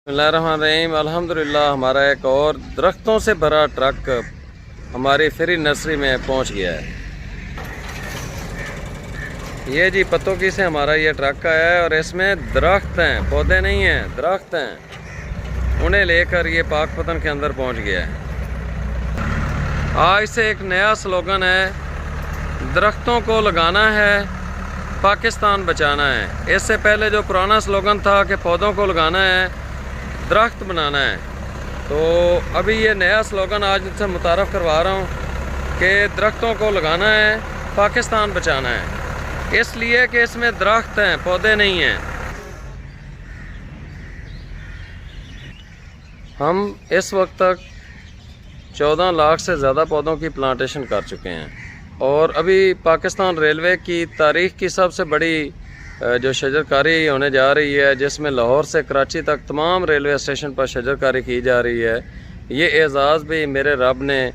बिस्मिल्लाहिर्रहमानिर्रहीम। अल्हम्दुलिल्लाह हमारा एक और दरख्तों से भरा ट्रक हमारी फ्री नर्सरी में पहुंच गया है। ये जी पत्तों से हमारा ये ट्रक आया है और इसमें दरख्त हैं, पौधे नहीं हैं, दरख्त हैं। उन्हें लेकर ये पाकपतन के अंदर पहुंच गया है। आज से एक नया स्लोगन है, दरख्तों को लगाना है, पाकिस्तान बचाना है। इससे पहले जो पुराना स्लोगन था कि पौधों को लगाना है, दरख्त बनाना है, तो अभी ये नया स्लोगन आज से मुतारफ़ करवा रहा हूँ कि दरख्तों को लगाना है, पाकिस्तान बचाना है। इसलिए कि इसमें दरख्त हैं, पौधे नहीं हैं। हम इस वक्त तक 14 लाख से ज़्यादा पौधों की प्लांटेशन कर चुके हैं और अभी पाकिस्तान रेलवे की तारीख़ की सबसे बड़ी जो शजरकारी होने जा रही है, जिसमें लाहौर से कराची तक तमाम रेलवे स्टेशन पर शजरकारी की जा रही है। ये एज़ाज़ भी मेरे रब ने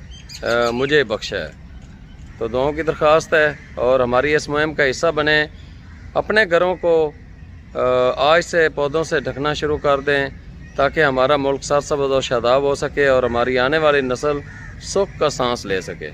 मुझे बख्शा है। तो दुआओं की दरख्वास्त है और हमारी इस मुहिम का हिस्सा बने। अपने घरों को आज से पौधों से ढकना शुरू कर दें ताकि हमारा मुल्क सरसब्ज़ और शादाब हो सके और हमारी आने वाली नस्ल सुख का सांस ले सके।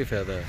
फ़ायदा है।